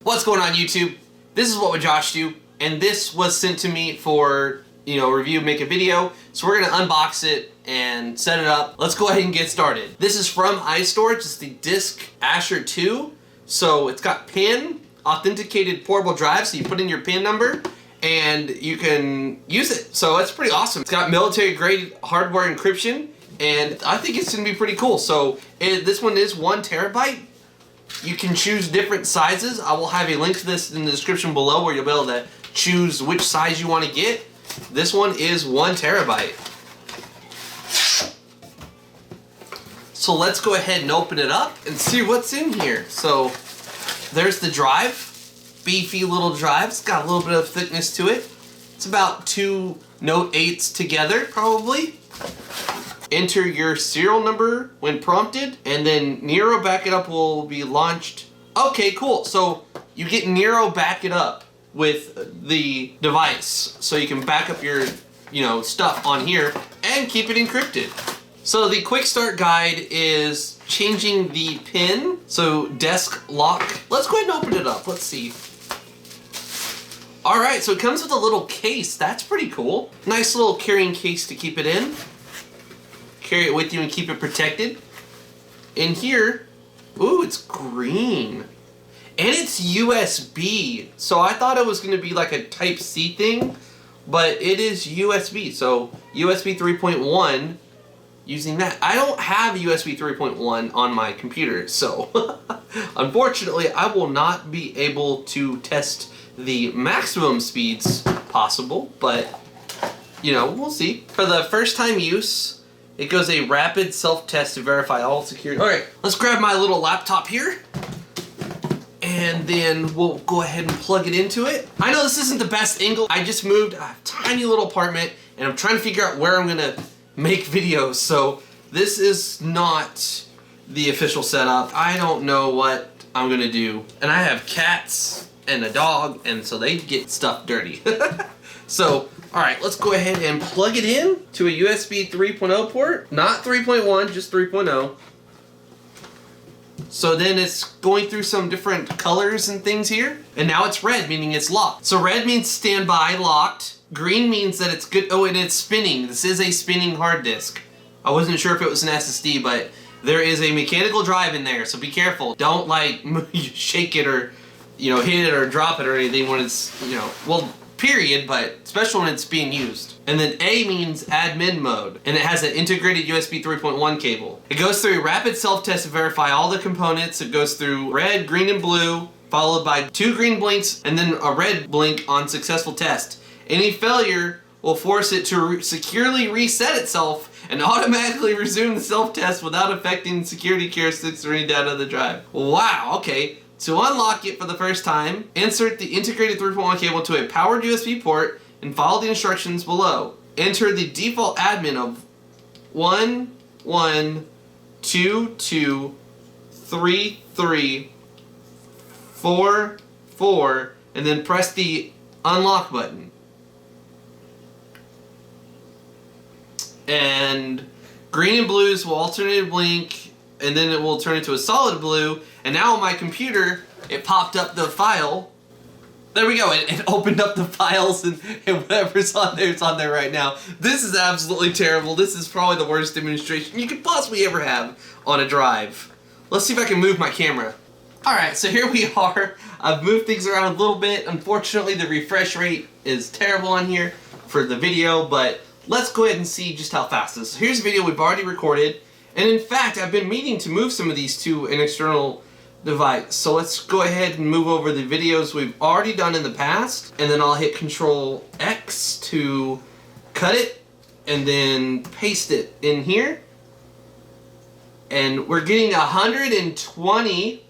What's going on YouTube? This is What Would Josh Do, and this was sent to me for, review, make a video. So we're gonna unbox it and set it up. Let's go ahead and get started. This is from iStorage. It's the diskAshur2. So it's got PIN, authenticated portable drive, so you put in your PIN number and you can use it. So that's pretty awesome. It's got military grade hardware encryption, and I think it's gonna be pretty cool. So this one is 1 terabyte. You can choose different sizes. I will have a link to this in the description below where you'll be able to choose which size you want to get. This one is 1 terabyte. So let's go ahead and open it up and see what's in here. So there's the drive, beefy little drive. It's got a little bit of thickness to it. It's about 2 Note 8s together, probably. Enter your serial number when prompted, and then Nero Back It Up will be launched. Okay, cool. So you get Nero Back It Up with the device, so you can back up your, stuff on here and keep it encrypted. So the quick start guide is changing the PIN, so desk lock. Let's go ahead and open it up. Let's see. All right, so it comes with a little case. That's pretty cool. Nice little carrying case to keep it in. Carry it with you and keep it protected. In here, ooh, it's green. And it's USB. So I thought it was gonna be like a Type-C thing, but it is USB. So USB 3.1, using that. I don't have USB 3.1 on my computer, so unfortunately I will not be able to test the maximum speeds possible, but we'll see. For the first time use, it goes a rapid self-test to verify all security. All right, let's grab my little laptop here, and then we'll go ahead and plug it into it. I know this isn't the best angle. I just moved a tiny little apartment, and I'm trying to figure out where I'm gonna make videos, so this is not the official setup. I don't know what I'm gonna do. And I have cats and a dog, and so they get stuff dirty. So, all right, let's go ahead and plug it in to a USB 3.0 port. Not 3.1, just 3.0. So then it's going through some different colors and things here. And now it's red, meaning it's locked. So red means standby, locked. Green means that it's good. Oh, and it's spinning. This is a spinning hard disk. I wasn't sure if it was an SSD, but there is a mechanical drive in there, so be careful. Don't shake it or, hit it or drop it or anything when it's, period, but especially when it's being used. And then A means admin mode, and it has an integrated USB 3.1 cable. It goes through a rapid self-test to verify all the components. It goes through red, green, and blue, followed by 2 green blinks, and then a red blink on successful test. Any failure will force it to securely reset itself and automatically resume the self-test without affecting security characteristics or any data of the drive. Wow, okay. To unlock it for the first time, insert the integrated 3.1 cable to a powered USB port and follow the instructions below. Enter the default admin of 11223344, and then press the unlock button. And green and blues will alternate blink, and then it will turn into a solid blue. And now on my computer, it popped up the file. There we go, it opened up the files, and whatever's on there is on there right now. This is absolutely terrible. This is probably the worst demonstration you could possibly ever have on a drive. Let's see if I can move my camera. Alright, so here we are. I've moved things around a little bit. Unfortunately, the refresh rate is terrible on here for the video, but let's go ahead and see just how fast this is. Here's a video we've already recorded. And in fact, I've been meaning to move some of these to an external device. So let's go ahead and move over the videos we've already done in the past. And then I'll hit Control X to cut it and then paste it in here. And we're getting 120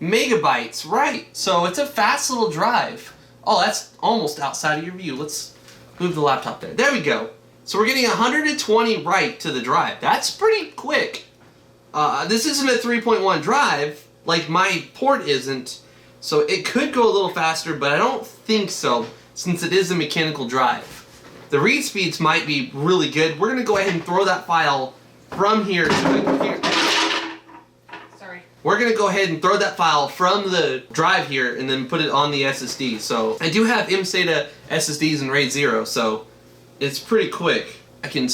megabytes, right? So it's a fast little drive. Oh, that's almost outside of your view. Let's move the laptop there. There we go. So we're getting 120 right to the drive. That's pretty quick. This isn't a 3.1 drive, like my port isn't, so it could go a little faster, but I don't think so, since it is a mechanical drive. The read speeds might be really good. We're gonna go ahead and throw that file from here to the computer. Sorry. we're gonna go ahead and throw that file from the drive here and then put it on the SSD. So I do have mSATA SSDs in RAID 0, so it's pretty quick. I can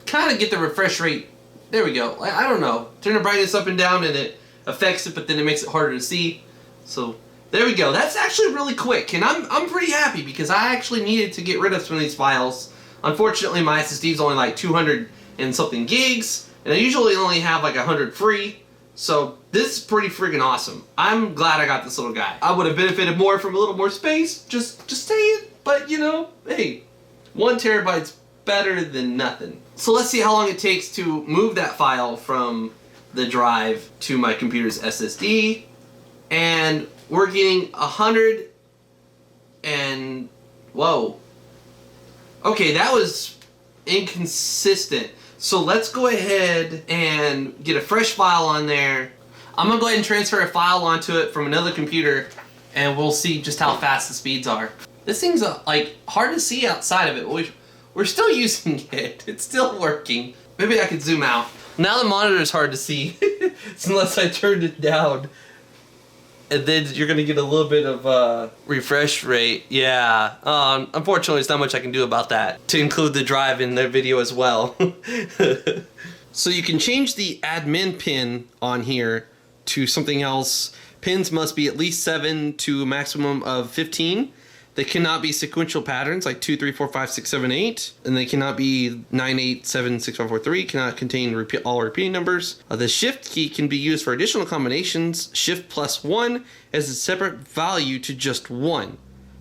kind of get the refresh rate. There we go. I don't know. Turn the brightness up and down and it affects it, but then it makes it harder to see. So there we go. That's actually really quick, and I'm pretty happy because I actually needed to get rid of some of these files. Unfortunately, my SSD is only like 200 and something gigs, and I usually only have like 100 free. So this is pretty freaking awesome. I'm glad I got this little guy. I would have benefited more from a little more space, just saying. But you know, hey, 1 terabyte's better than nothing. So let's see how long it takes to move that file from the drive to my computer's SSD. And we're getting 100 and whoa. Okay, that was inconsistent. So let's go ahead and get a fresh file on there. I'm gonna go ahead and transfer a file onto it from another computer, and we'll see just how fast the speeds are. This thing's like hard to see outside of it. We're still using it. It's still working. Maybe I could zoom out. Now the monitor is hard to see unless I turned it down. And then you're gonna get a little bit of refresh rate. Yeah. Unfortunately, there's not much I can do about that. To include the drive in the video as well. So you can change the admin pin on here to something else. Pins must be at least 7 to a maximum of 15. They cannot be sequential patterns like 2, 3, 4, 5, 6, 7, 8. And they cannot be 9, 8, 7, 6, 5, 4, 3. Cannot contain all repeating numbers. The shift key can be used for additional combinations. Shift plus 1 as a separate value to just 1.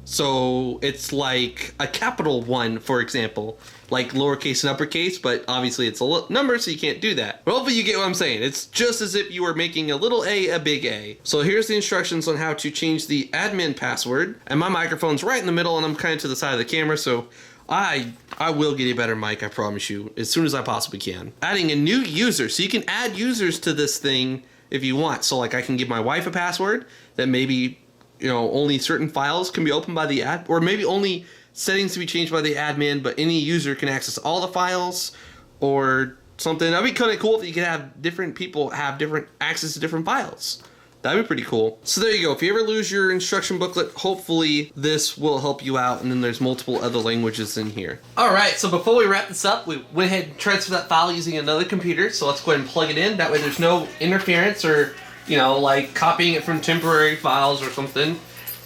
So it's like a capital 1, for example. Like lowercase and uppercase, but obviously it's a number, so you can't do that. But hopefully you get what I'm saying. It's just as if you were making a little a big A. So here's the instructions on how to change the admin password. And my microphone's right in the middle, and I'm kind of to the side of the camera, so I will get a better mic, I promise you, as soon as I possibly can. Adding a new user. So you can add users to this thing if you want. So like I can give my wife a password that maybe, you know, only certain files can be opened by the or maybe only settings to be changed by the admin, but any user can access all the files or something. That'd be kind of cool if you could have different people have different access to different files. That'd be pretty cool. So there you go. If you ever lose your instruction booklet, hopefully this will help you out, and then there's multiple other languages in here. Alright, so before we wrap this up, we went ahead and transferred that file using another computer, so let's go ahead and plug it in. That way there's no interference or, you know, like copying it from temporary files or something.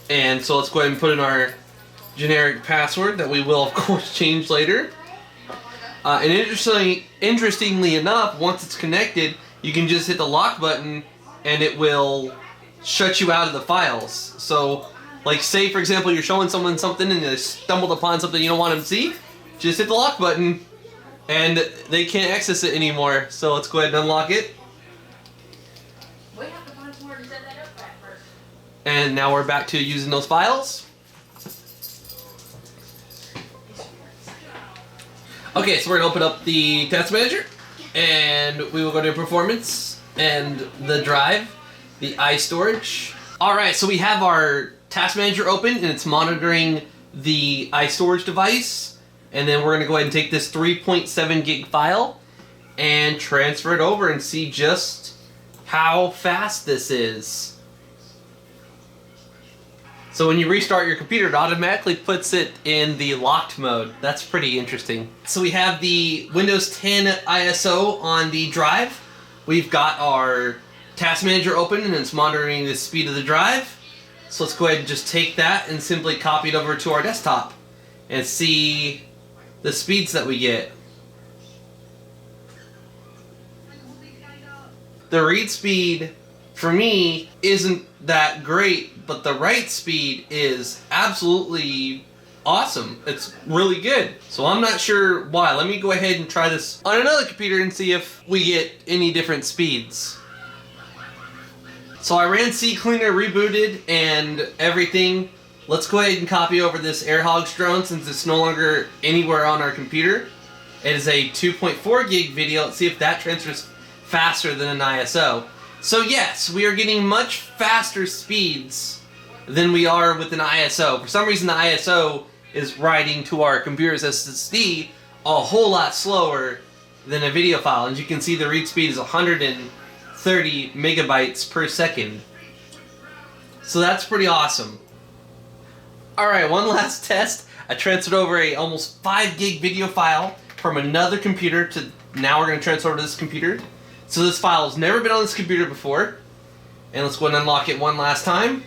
And so let's go ahead and put in our generic password that we will of course change later. And interestingly enough, once it's connected, you can just hit the lock button and it will shut you out of the files. So like say for example you're showing someone something and they stumbled upon something you don't want them to see, just hit the lock button and they can't access it anymore. So let's go ahead and unlock it. We have to find somewhere to set that up at first. And now we're back to using those files. Okay, so we're gonna open up the task manager, and we will go to performance and the drive, the iStorage. All right, so we have our task manager open, and it's monitoring the iStorage device, and then we're gonna go ahead and take this 3.7 gig file and transfer it over and see just how fast this is. So when you restart your computer, it automatically puts it in the locked mode. That's pretty interesting. So we have the Windows 10 ISO on the drive. We've got our task manager open and it's monitoring the speed of the drive. So let's go ahead and just take that and simply copy it over to our desktop and see the speeds that we get. The read speed for me isn't that great, but the write speed is absolutely awesome. It's really good. So I'm not sure why. Let me go ahead and try this on another computer and see if we get any different speeds. So I ran CCleaner, rebooted, and everything. Let's go ahead and copy over this AirHogs drone since it's no longer anywhere on our computer. It is a 2.4 gig video. Let's see if that transfers faster than an ISO. So yes, we are getting much faster speeds than we are with an ISO. For some reason the ISO is writing to our computer's SSD a whole lot slower than a video file. As you can see, the read speed is 160 30 megabytes per second. So that's pretty awesome. Alright, one last test. I transferred over a almost 5 gig video file from another computer to now we're going to transfer over to this computer. So this file has never been on this computer before. And let's go ahead and unlock it one last time.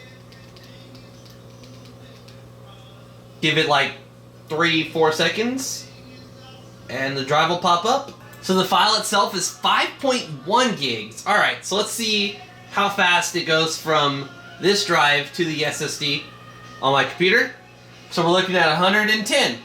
Give it like 3-4 seconds. And the drive will pop up. So the file itself is 5.1 gigs. Alright, so let's see how fast it goes from this drive to the SSD on my computer. So we're looking at 110.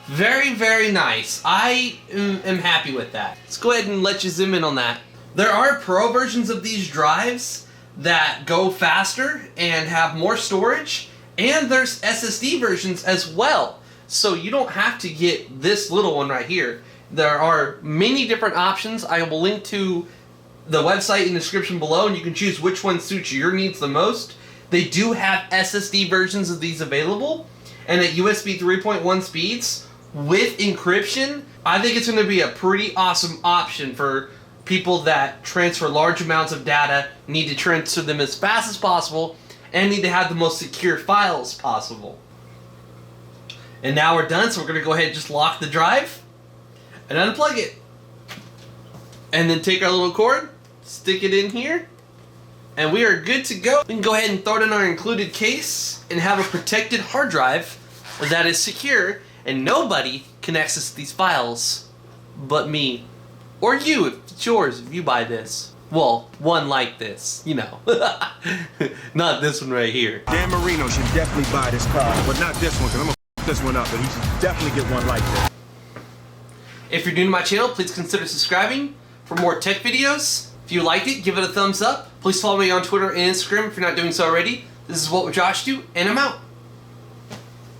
Very, very nice. I am happy with that. Let's go ahead and let you zoom in on that. There are pro versions of these drives that go faster and have more storage, and there's SSD versions as well. So you don't have to get this little one right here. There are many different options. I will link to the website in the description below, and you can choose which one suits your needs the most. They do have SSD versions of these available, and at USB 3.1 speeds with encryption. I think it's going to be a pretty awesome option for people that transfer large amounts of data, need to transfer them as fast as possible, and need to have the most secure files possible. And now we're done, so we're going to go ahead and just lock the drive and unplug it. And then take our little cord, stick it in here, and we are good to go. We can go ahead and throw it in our included case and have a protected hard drive that is secure, and nobody can access these files but me. Or you, if it's yours, if you buy this. Well, one like this, you know. Not this one right here. Dan Marino should definitely buy this car, but not this one, because I'm going to f this one up, but he should definitely get one like this. If you're new to my channel, please consider subscribing for more tech videos. If you liked it, give it a thumbs up. Please follow me on Twitter and Instagram if you're not doing so already. This is What Would Josh Do, and I'm out.